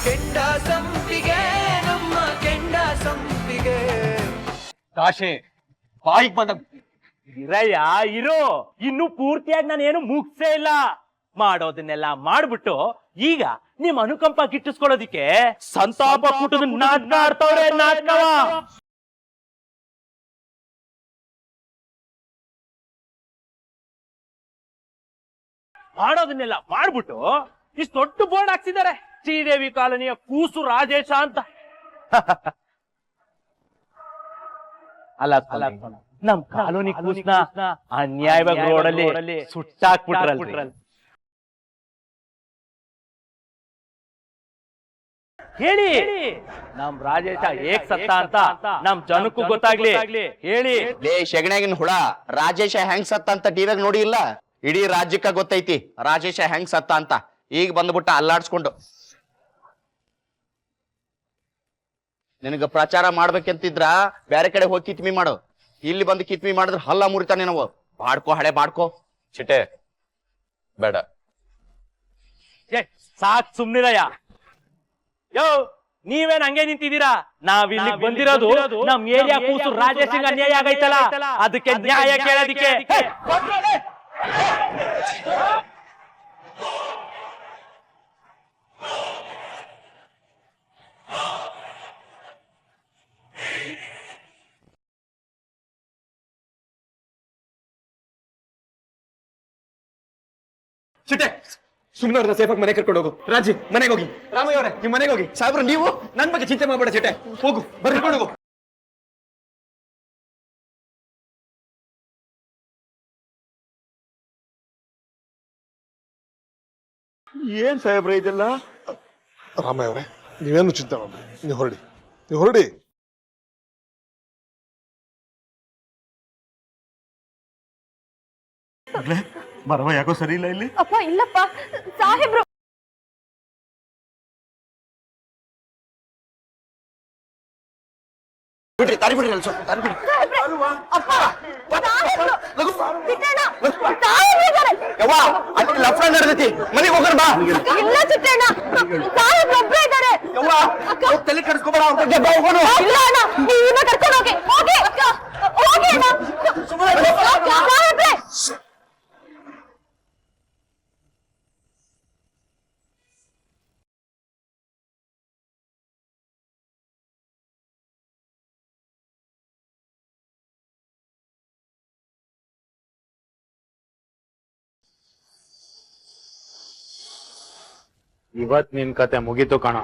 ಕೆಂಡ ಸಂಪಿಗೆ ನಮ್ಮ ಕೆಂಡ ಸಂಪಿಗೆ. ಕಾಶಿ ಬಾಯಿಗೆ ಬಂದ ಇರಯ್ಯ ಇರು, ಇನ್ನು ಪೂರ್ತಿಯಾಗಿ ನಾನೇನು ಮುಗ್ಸೇ ಇಲ್ಲ. ಮಾಡೋದನ್ನೆಲ್ಲ ಮಾಡ್ಬಿಟ್ಟು ಈಗ ನಿಮ್ ಅನುಕಂಪ ಗಿಟ್ಟಿಸ್ಕೊಳ್ಳೋದಿಕ್ಕೆ ಸಂತಾಪ ಕೂಟದ ನಾಟಕ ಆಡ್ತವ್ರೆ. ನಾಟಕವ ಮಾಡೋದನ್ನೆಲ್ಲ ಮಾಡ್ಬಿಟ್ಟು ಇಷ್ಟು ದೊಡ್ಡ ಬೋರ್ಡ್ ಹಾಕ್ಸಿದ್ದಾರೆ, ಶ್ರೀದೇವಿ ಕಾಲೋನಿಯ ಕೂಸು ರಾಜೇಶ ಅಂತ. ಅಲ್ಲ ನಮ್ ಕಾಲೋನಿ ಕೂಸ್ನ ಅನ್ಯಾಯವಾಗಿ ರೋಡಲ್ಲಿ ಸುಟ್ಟಾಕ್ಬಿಟ್ರಲ್ರಿ. ಹೇಳಿ ನಮ್ ರಾಜೇಶ ಹೇಗ್ ಸತ್ತ ಅಂತ ನಮ್ ಜನಕ್ಕೂ ಗೊತ್ತಾಗ್ಲಿ. ಹೇಳಿ ಲೇ ಶೆಗಣ್ಯಾಗಿನ ಹುಳ, ರಾಜೇಶ ಹೆಂಗ್ ಸತ್ತ ಅಂತ ಟಿವಿಯಾಗ ನೋಡಿ ಇಲ್ಲ? ಇಡೀ ರಾಜ್ಯಕ್ಕ ಗೊತ್ತೈತಿ ರಾಜೇಶ ಹೆಂಗ್ ಸತ್ತ ಅಂತ. ಈಗ ಬಂದ್ಬಿಟ್ಟ ಅಲ್ಲಾಡ್ಸ್ಕೊಂಡು. ನಿನಗ ಪ್ರಚಾರ ಮಾಡ್ಬೇಕಂತಿದ್ರ ಬೇರೆ ಕಡೆ ಹೋಗಿ ಕಿತ್ಮಿ ಮಾಡು. ಇಲ್ಲಿ ಬಂದು ಕಿತ್ಮಿ ಮಾಡಿದ್ರೆ ಹಲ್ಲ ಮುರಿತಾನೆ. ನಾವು ಬಾಡ್ಕೋ, ಹಳೆ ಬಾಡ್ಕೋ. ಚಿಟೆ ಬೇಡ. ಸಾಕ್ ಸುಮ್ನಿರಯ್ಯ. ಯೋ ನೀವೇನ್ ಹಂಗೆ ನಿಂತಿದ್ದೀರಾ? ನಾವ್ ಇಲ್ಲಿ ಬಂದಿರೋದು ನಮ್ ಏರಿಯಾ ಕೂಸು ರಾಜೇಶ್ ಅನ್ಯಾಯ ಆಗೈತಲ್ಲ, ಅದಕ್ಕೆ ನ್ಯಾಯ ಕೇಳೋದಿಕ್ಕೆ. ಚಿಟ್ಟೆ ಸುಮ್ಮನೆ ಅವ್ರನ್ನ ಸೇಫಾಗಿ ಮನೆ ಕರ್ಕೊಂಡು ಹೋಗು. ರಾಜಿ ಮನೆಗೆ ಹೋಗಿ. ರಾಮಯ್ಯ ಅವರೇ ನಿಮ್ ಮನೆಗೆ ಹೋಗಿ. ಸಾಹೇಬ್ರು ನೀವು ನನ್ ಬಗ್ಗೆ ಚಿಂತೆ ಮಾಡ್ಬೇಡ. ಚಿಟ್ಟೆ ಹೋಗು, ಬರ್ಕೊಂಡು ಹೋಗು. ಏನ್ ಸಾಹೇಬ್ರ ಇದೆಲ್ಲ? ರಾಮಯ್ಯ ಅವರೇ ನೀವೇನು ಚಿಂತೆ ಮಾಡ್ಬೇಡಿ, ನೀವು ಹೊರಡಿ. ಬರವ ಯಾಕೋ ಸರಿ ಇಲ್ಲ ಇಲ್ಲಿ. ಅಪ್ಪ ಇಲ್ಲಪ್ಪ, ಸಾಹೇಬ್ರು ಬಿಡ್ರಿ, ತಾರಿ ಬಿಡ್ರಿ ಅಲ್ಲಿ ಸ್ವಲ್ಪ ತಾರಿ ಬಿಡ್ರಿ. ಯವ್ವ ಅಲ್ಲಿ ಲಫ್ಡ ನಡೆದೈತಿ, ಮನೆಗೆ ಹೋಗೋಣ ಬಾ. ಇಲ್ಲ ಚಿಟ್ಟಣ್ಣ, ಸಾಹೇಬ್ರು ಒಬ್ರೇ ಇದ್ದಾರೆ. ಯವ್ವ ತಲೆ ಕೆಡಿಸ್ಕೊಬೇಡ, ಅವ್ರ ಬಗ್ಗೆ ಬಾ ಹೋಗೋಣ. ಇಲ್ಲ ಅಣ್ಣ, ನೀವನ್ನ ಕರ್ಕೊಂಡು ಹೋಗಿ ಹೋಗಿ ಅಣ್ಣ. ಸಾಹೇಬ್ರೆ ಇವತ್ ನಿನ್ ಕತೆ ಮುಗೀತು ಕಣ.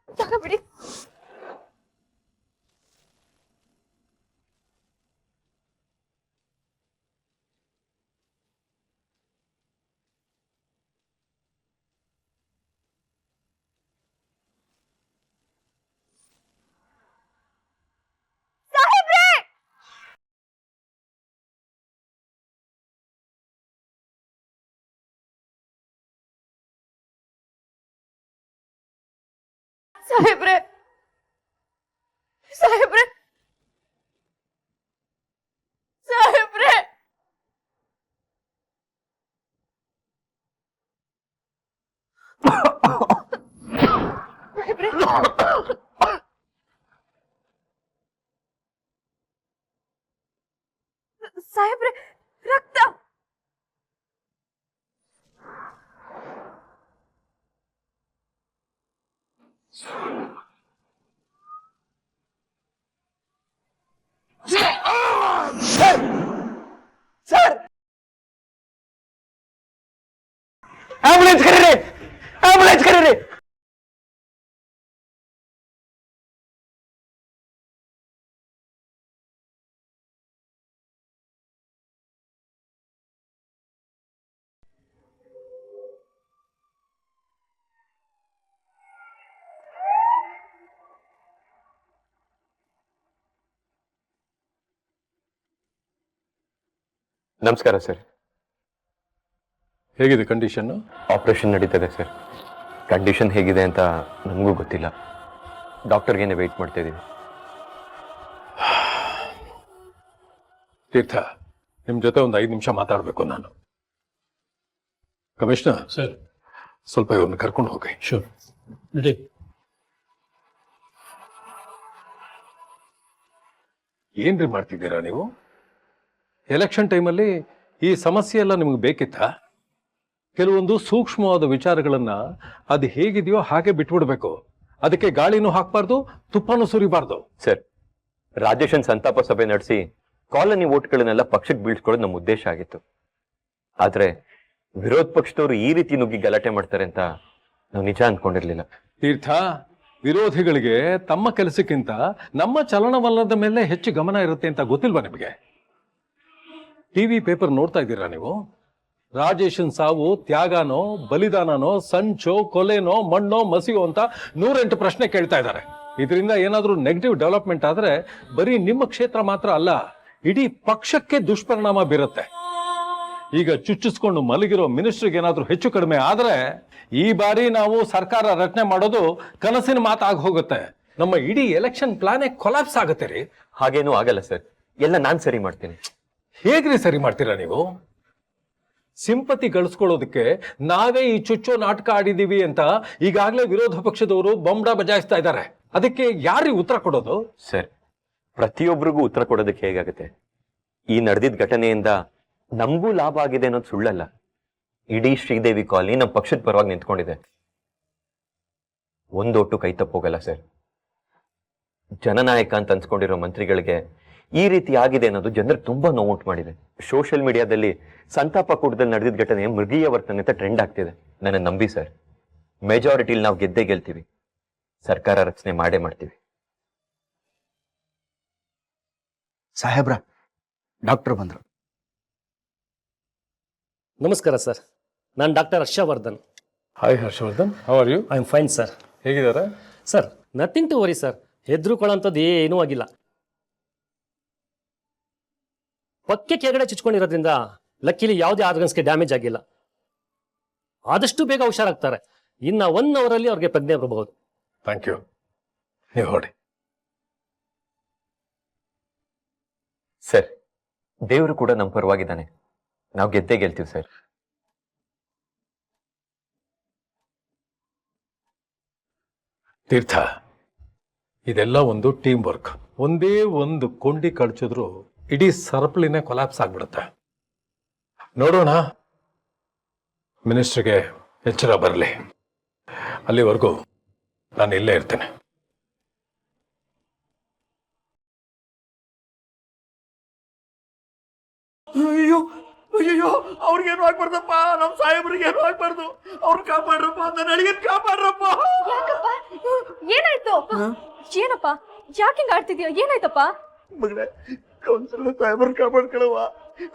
ಜಾಗ ಬಿಡಿ. ಸಾಹೇಬ್ರೆ ಸಾಹೇಬ್ರೆ ಸಾಹೇಬ್ರೆ ಸಾಹೇಬ್ರೆ ರಕ್ತ. ಸರ್ ಆಂಬುಲೆನ್ಸ್ ಕರೀರಿ, ಆಂಬುಲೆನ್ಸ್ ಕರೀರಿ. ನಮಸ್ಕಾರ ಸರ್. ಹೇಗಿದೆ ಕಂಡೀಷನ್? ಆಪರೇಷನ್ ನಡೀತದೆ ಸರ್. ಕಂಡೀಷನ್ ಹೇಗಿದೆ ಅಂತ ನಮಗೂ ಗೊತ್ತಿಲ್ಲ. ಡಾಕ್ಟರ್ಗೇನೆ ವೆಯ್ಟ್ ಮಾಡ್ತಾ ಇದ್ದೀವಿ. ತೀರ್ಥ, ನಿಮ್ಮ ಜೊತೆ ಒಂದು 5 ನಿಮಿಷ ಮಾತಾಡಬೇಕು ನಾನು. ಕಮಿಷನರ್ ಸರ್, ಸ್ವಲ್ಪ ಇವ್ರನ್ನ ಕರ್ಕೊಂಡು ಹೋಗಿ. ಶೂರ್. ಏನ್ರಿ ಮಾಡ್ತಿದ್ದೀರಾ ನೀವು? ಎಲೆಕ್ಷನ್ ಟೈಮಲ್ಲಿ ಈ ಸಮಸ್ಯೆ ಎಲ್ಲ ನಿಮ್ಗೆ ಬೇಕಿತ್ತಾ? ಕೆಲವೊಂದು ಸೂಕ್ಷ್ಮವಾದ ವಿಚಾರಗಳನ್ನ ಅದು ಹೇಗಿದೆಯೋ ಹಾಗೆ ಬಿಟ್ಬಿಡ್ಬೇಕು. ಅದಕ್ಕೆ ಗಾಳಿನೂ ಹಾಕ್ಬಾರ್ದು, ತುಪ್ಪನೂ ಸುರಿಬಾರ್ದು. ಸರ್, ರಾಜೇಶನ್ ಸಂತಾಪ ಸಭೆ ನಡೆಸಿ ಕಾಲನಿ ವೋಟ್ಗಳನ್ನೆಲ್ಲ ಪಕ್ಷಕ್ಕೆ ಬೀಳ್ಸ್ಕೊಳ್ಳೋದು ನಮ್ಮ ಉದ್ದೇಶ ಆಗಿತ್ತು. ಆದ್ರೆ ವಿರೋಧ ಪಕ್ಷದವರು ಈ ರೀತಿ ನುಗ್ಗಿ ಗಲಾಟೆ ಮಾಡ್ತಾರೆ ಅಂತ ನಾವು ನಿಜ ಅನ್ಕೊಂಡಿರ್ಲಿಲ್ಲ. ತೀರ್ಥ, ವಿರೋಧಿಗಳಿಗೆ ತಮ್ಮ ಕೆಲಸಕ್ಕಿಂತ ನಮ್ಮ ಚಲನವಲನದ ಮೇಲೆ ಹೆಚ್ಚು ಗಮನ ಇರುತ್ತೆ ಅಂತ ಗೊತ್ತಿಲ್ವಾ ನಿಮಗೆ? ಟಿವಿ ಪೇಪರ್ ನೋಡ್ತಾ ಇದ್ದೀರಾ ನೀವು? ರಾಜೇಶನ್ ಸಾವು ತ್ಯಾಗನೋ, ಬಲಿದಾನನೋ, ಸಂಚೋ, ಕೊಲೆನೋ, ಮಣ್ಣೋ, ಮಸಿಯೋ ಅಂತ 108 ಪ್ರಶ್ನೆ ಕೇಳ್ತಾ ಇದ್ದಾರೆ. ಇದರಿಂದ ಏನಾದ್ರೂ ನೆಗೆಟಿವ್ ಡೆವಲಪ್ಮೆಂಟ್ ಆದ್ರೆ ಬರೀ ನಿಮ್ಮ ಕ್ಷೇತ್ರ ಮಾತ್ರ ಅಲ್ಲ, ಇಡೀ ಪಕ್ಷಕ್ಕೆ ದುಷ್ಪರಿಣಾಮ ಬೀರುತ್ತೆ. ಈಗ ಚುಚ್ಚಿಸ್ಕೊಂಡು ಮಲಗಿರೋ ಮಿನಿಸ್ಟ್ರಿಗೆ ಏನಾದ್ರೂ ಹೆಚ್ಚು ಕಡಿಮೆ ಆದ್ರೆ ಈ ಬಾರಿ ನಾವು ಸರ್ಕಾರ ರಚನೆ ಮಾಡೋದು ಕನಸಿನ ಮಾತಾಗಿ ಹೋಗುತ್ತೆ. ನಮ್ಮ ಇಡೀ ಎಲೆಕ್ಷನ್ ಪ್ಲಾನೇ ಕೊಲಾಪ್ಸ್ ಆಗುತ್ತೆ ರೀ. ಹಾಗೇನೂ ಆಗಲ್ಲ ಸರ್, ಎಲ್ಲ ನಾನ್ ಸರಿ ಮಾಡ್ತೀನಿ. ಹೇಗ್ರಿ ಸರಿ ಮಾಡ್ತೀರಾ ನೀವು? ಸಿಂಪತಿ ಗಳಿಸ್ಕೊಳ್ಳೋದಕ್ಕೆ ನಾವೇ ಈ ಚುಚ್ಚೋ ನಾಟಕ ಆಡಿದೀವಿ ಅಂತ ಈಗಾಗಲೇ ವಿರೋಧ ಪಕ್ಷದವರು ಬೊಂಬಡ ಬಜಾಯಿಸ್ತಾ ಇದ್ದಾರೆ. ಅದಕ್ಕೆ ಯಾರು ಉತ್ತರ ಕೊಡೋದು? ಸರ್, ಪ್ರತಿಯೊಬ್ಬರಿಗೂ ಉತ್ತರ ಕೊಡೋದಕ್ಕೆ ಹೇಗಾಗುತ್ತೆ? ಈ ನಡೆದಿದ್ದ ಘಟನೆಯಿಂದ ನಮಗೂ ಲಾಭ ಆಗಿದೆ ಅನ್ನೋದು ಸುಳ್ಳಲ್ಲ. ಇಡೀ ಶ್ರೀದೇವಿ ಕಾಲನಿ ನಮ್ಮ ಪಕ್ಷದ ಪರವಾಗಿ ನಿಂತ್ಕೊಂಡಿದೆ. ಒಂದೊಟ್ಟು ಕೈ ತಪ್ಪೋಗಲ್ಲ ಸರ್. ಜನನಾಯಕ ಅಂತ ಅನ್ಸ್ಕೊಂಡಿರೋ ಮಂತ್ರಿಗಳಿಗೆ ಈ ರೀತಿ ಆಗಿದೆ ಅನ್ನೋದು ಜನರಿಗೆ ತುಂಬಾ ನೋವುಂಟು ಮಾಡಿದೆ. ಸೋಷಿಯಲ್ ಮೀಡಿಯಾದಲ್ಲಿ ಸಂತಾಪ ಕೂಟದಲ್ಲಿ ನಡೆದಿದ್ದ ಘಟನೆ ಮೃಗೀಯ ವರ್ತನೆ ಅಂತ ಟ್ರೆಂಡ್ ಆಗ್ತಿದೆ. ನನ್ನ ನಂಬಿ ಸರ್, ಮೆಜಾರಿಟಿಲಿ ನಾವು ಗೆದ್ದೇ ಗೆಲ್ತೀವಿ. ಸರ್ಕಾರ ರಚನೆ ಮಾಡೇ ಮಾಡ್ತೀವಿ. ಸಾಹೇಬ್ರ, ಡಾಕ್ಟರ್ ಬಂದ್ರು. ನಮಸ್ಕಾರ ಸರ್, ನಾನು doctor Harshavardhan. Hi Harshavardhan, how are you? I am fine sir. ಹೇಗಿದ್ದಾರೆ sir? Nothing to worry sir, ಹೆದರುಕೊಳ್ಳೋಂಥದ್ದು ಏನೂ ಆಗಿಲ್ಲ. ಪಕ್ಕೆ ಕೆಳಗಡೆ ಚುಚ್ಕೊಂಡಿರೋದ್ರಿಂದ ಲಕ್ಕಿಲಿ ಯಾವುದೇ ಆರ್ಗನ್ಸ್ಗೆ ಡ್ಯಾಮೇಜ್ ಆಗಿಲ್ಲ. ಆದಷ್ಟು ಬೇಗ ಹುಷಾರಾಗ್ತಾರೆ. ಇನ್ನ 1 ಅವರಲ್ಲಿ ಅವ್ರಿಗೆ ಪ್ರಜ್ಞೆ ಬರಬಹುದು. Thank you. ನೀವು ಹೊಡಿ. ಸರ್, ದೇವರು ಕೂಡ ನಮ್ಮ ಪರವಾಗಿದ್ದಾನೆ. ನಾವು ಗೆದ್ದೇ ಗೆಲ್ತೀವಿ ಸರ್. ತೀರ್ಥ, ಇದೆಲ್ಲ ಒಂದು ಟೀಮ್ ವರ್ಕ್. ಒಂದೇ ಒಂದು ಕೊಂಡಿ ಕಳ್ಚಿದ್ರು ಇಡೀ ಸರಪಳಿನೇ ಕೊಲಾಪ್ಸ್ ಆಗ್ಬಿಡುತ್ತೆ. ನೋಡೋಣ, ಮಿನಿಸ್ಟ್ರಿಗೆ ಎಚ್ಚರ ಬರಲಿ. ಅಲ್ಲಿವರೆಗೂ ನಾನು ಇಲ್ಲೇ ಇರ್ತೇನೆ. ಅಯ್ಯೋ ಅಯ್ಯೋ ಅವ್ರಿಗೇನು ಆಗ್ಬಾರ್ದಪ್ಪ, ನಮ್ ಸಾಹೇಬ್ರಿಗೆ ಏನು ಆಗ್ಬಾರ್ದು. ಅವ್ರು ಕಾಪಾಡ್ರಪ್ಪ, ನನ್ನ ಅಳಿಯನ್ ಕಾಪಾಡ್ರಪ್ಪ. ಯಾಕಪ್ಪ ಏನಾಯ್ತು? ಏನಪ್ಪ ಯಾಕೆ ಹಿಂಗ್ ಆಡ್ತಿದ್ಯಾ? ಏನಾಯ್ತಪ್ಪ? ಮಗಳೇ, ಕೌನ್ಸಿಲರ್ ಸಾಹೇಬ್ರ ಕಾಪಾಡ್ಕೊಳವ,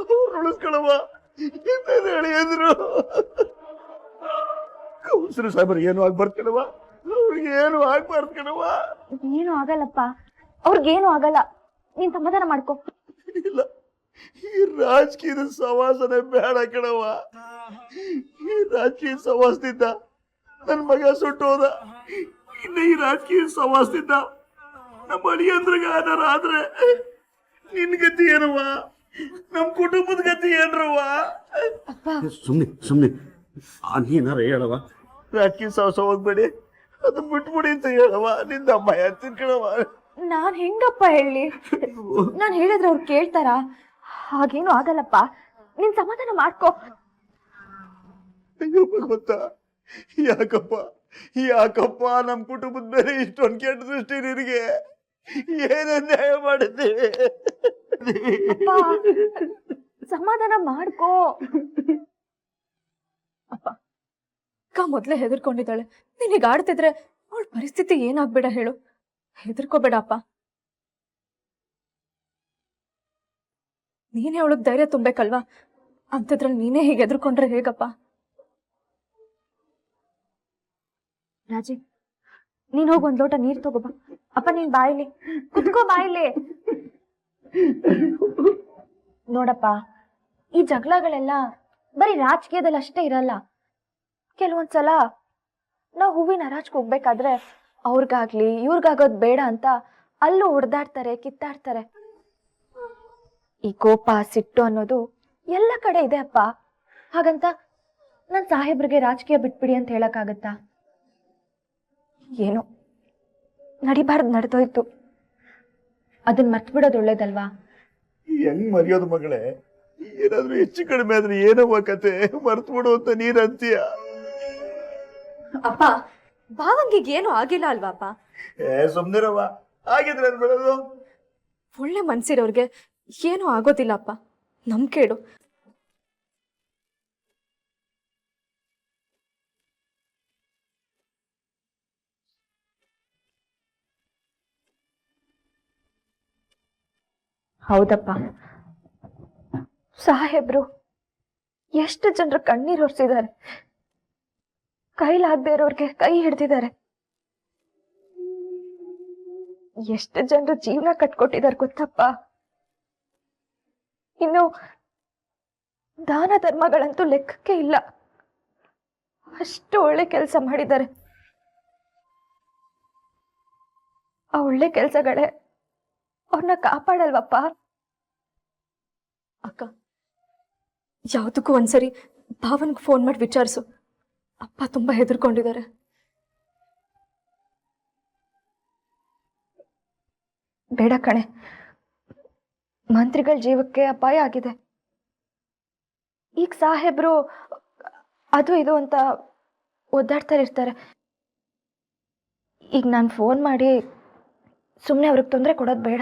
ಅವ್ರು ಉಳಿಸ್ಕೊಳವ ಹೇಳಿದ್ರು. ಕೌನ್ಸಿಲರ್ ಸಾಹೇಬ್ರ ಏನು ಆಗ್ಬಾರ್ದು ಕಣವ, ಅವ್ರಿಗೆ ಏನು ಆಗ್ಬಾರ್ದು ಕಣವ. ಏನು ಆಗಲ್ಲಪ್ಪ, ಅವ್ರಿಗೇನು ಆಗಲ್ಲ, ನೀನ್ ಸಮಾಧಾನ ಮಾಡ್ಕೊ. ಇಲ್ಲ, ಈ ರಾಜಕೀಯದ ಸವಾಸನೆ ಬೇಡ ಕಣವ. ಈ ರಾಜಕೀಯ ಸವಾಸದಿಂದ ನನ್ ಮಗ ಸುಟ್ಟು ಹೋದ. ಇನ್ನು ಈ ರಾಜಕೀಯ ಸವಾಸದಿಂದ ನಮ್ಮ ಅಳಿಯಂದ್ರಿಗೆ ಆಧಾರ ಆದ್ರೆ ನಿನ್ ಗತಿ ಏನವ, ನಮ್ ಕುಟುಂಬದ ಗತಿ ಏನ್ರವ? ಸುಮ್ನೆ ನೀನಾರ ಹೇಳವ, ರಾಜಕೀಯ ಸವಾಸ ಹೋಗ್ಬೇಡಿ, ಅದು ಬಿಟ್ಬಿಡಿ ಅಂತ ಹೇಳವ. ನಿಂದ ಅಮ್ಮ ಹೇಳ್ತೀನಿ ಕಣವ. ನಾನ್ ಹೆಂಗಪ್ಪ ಹೇಳಿ? ನಾನ್ ಹೇಳಿದ್ರೆ ಅವ್ರು ಕೇಳ್ತಾರ? ಹಾಗೇನು ಆಗಲ್ಲಪ್ಪ, ನೀನ್ ಸಮಾಧಾನ ಮಾಡ್ಕೊ. ಅಯ್ಯೋ ಭಗವಂತ, ಯಾಕಪ್ಪ ನಮ್ ಕುಟುಂಬದ ಮೇಲೆ ಇಷ್ಟೊಂದು ಕೆಟ್ಟ ದೃಷ್ಟಿ ನಿನಗೆ? ಏನ ನ್ಯಾಯ ಮಾಡಿದ್ದೀವಿ? ಅಪ್ಪ ಸಮಾಧಾನ ಮಾಡ್ಕೋ. ಅಪ್ಪ ಅಕ್ಕ ಮೊದ್ಲೇ ಹೆದರ್ಕೊಂಡಿದ್ದಾಳೆ, ನಿನಗೆ ಆಡ್ತಿದ್ರೆ ಅವಳ ಪರಿಸ್ಥಿತಿ ಏನಾಗ್ಬೇಡ ಹೇಳು. ಹೆದರ್ಕೋಬೇಡ ಅಪ್ಪ. ನೀನೇ ಅವಳಗ್ ಧೈರ್ಯ ತುಂಬೇಕಲ್ವಾ? ಅಂಥದ್ರಲ್ಲಿ ನೀನೇ ಹೀಗೆ ಹೆದರ್ಕೊಂಡ್ರೆ ಹೇಗಪ್ಪ? ರಾಜಿ, ನೀನ್ ಹೋಗಿ ಒಂದ್ ಲೋಟ ನೀರ್ ತಗೋಬ. ಅಪ್ಪ ನೀನ್ ಬಾಯಿಲಿ ಕುತ್ಕೋ, ಬಾಯಿಲಿ. ನೋಡಪ್ಪ, ಈ ಜಗಳಗಳೆಲ್ಲ ಬರೀ ರಾಜಕೀಯದಲ್ಲಿ ಅಷ್ಟೇ ಇರಲ್ಲ. ಕೆಲವೊಂದ್ಸಲ ನಾವು ಹೂವಿನ ಹರಾಜ್ಗೆ ಹೋಗ್ಬೇಕಾದ್ರೆ ಅವ್ರಿಗಾಗ್ಲಿ ಇವ್ರಿಗಾಗೋದ್ ಬೇಡ ಅಂತ ಅಲ್ಲೂ ಹೊಡೆದಾಡ್ತಾರೆ, ಕಿತ್ತಾಡ್ತಾರೆ. ಈ ಕೋಪ ಸಿಟ್ಟು ಅನ್ನೋದು ಎಲ್ಲ ಕಡೆ ಇದೆ ಅಪ್ಪ. ಹಾಗಂತ ನನ್ ಸಾಹೇಬ್ರಿಗೆ ರಾಜಕೀಯ ಬಿಟ್ಬಿಡಿ ಅಂತ ಹೇಳಕ್ಕಾಗತ್ತಾ? ಏನೋ ನಡಿಬಾರ್ದು ನಡೆದೋಯ್ತು, ಅದನ್ನ ಮರ್ತು ಬಿಡೋದು ಒಳ್ಳೇದಲ್ವಾ? ಹೆಂಗ್ ಮರೆಯೋದು ಮಗಳೇ? ಏನಾದ್ರೂ ಹೆಚ್ಚು ಕಡಿಮೆ ಆದ್ರೆ ಏನವ್ವ ಕತೆ? ಮರ್ತು ಬಿಡು ಅಂತ ನೀನ್ ಅಂತೀಯ. ಅಪ್ಪ ಭಾವಂಗಿಗೆ ಏನು ಆಗಿಲ್ಲ ಅಲ್ವಾ ಅಪ್ಪ? ಸುಮ್ನಿರವ್ವ, ಆಗಿದ್ರೆ ಅದ್ ಬಿಡೋದು. ಒಳ್ಳೆ ಮನ್ಸಿರೋರ್ಗೆ ಏನು ಆಗೋದಿಲ್ಲ ಅಪ್ಪ, ನಂಬಿಕೆ ಇಡು. ಹೌದಪ್ಪ, ಸಾಹೇಬ್ರು ಎಷ್ಟು ಜನರ ಕಣ್ಣೀರ್ ಹೊರ್ಸಿದ್ದಾರೆ, ಕೈಲಾಗದೆ ಇರೋರ್ಗೆ ಕೈ ಹಿಡ್ದಿದ್ದಾರೆ, ಎಷ್ಟು ಜನರು ಜೀವನ ಕಟ್ಕೊಟ್ಟಿದ್ದಾರೆ ಗೊತ್ತಪ್ಪ. ಇನ್ನು ದಾನ ಧರ್ಮಗಳಂತೂ ಲೆಕ್ಕಕ್ಕೆ ಇಲ್ಲ, ಅಷ್ಟು ಒಳ್ಳೆ ಕೆಲಸ ಮಾಡಿದ್ದಾರೆ. ಆ ಒಳ್ಳೆ ಕೆಲಸಗಳೇ ಅವ್ರನ್ನ ಕಾಪಾಡಲ್ವಪ್ಪ? ಅಕ್ಕ, ಯಾವ್ದಕ್ಕೂ ಒಂದ್ಸರಿ ಭಾವನ್ಗೆ ಫೋನ್ ಮಾಡಿ ವಿಚಾರಿಸು. ಅಪ್ಪ ತುಂಬಾ ಹೆದರ್ಕೊಂಡಿದ್ದಾರೆ. ಬೇಡ ಕಣೆ, ಮಂತ್ರಿಗಳ ಜೀವಕ್ಕೆ ಅಪಾಯ ಆಗಿದೆ. ಈಗ ಸಾಹೇಬ್ರು ಅದು ಇದು ಅಂತ ಒದ್ದಾಡ್ತಾ ಇರ್ತಾರೆ. ಈಗ ನಾನು ಫೋನ್ ಮಾಡಿ ಸುಮ್ಮನೆ ಅವ್ರಿಗೆ ತೊಂದರೆ ಕೊಡೋದು ಬೇಡ.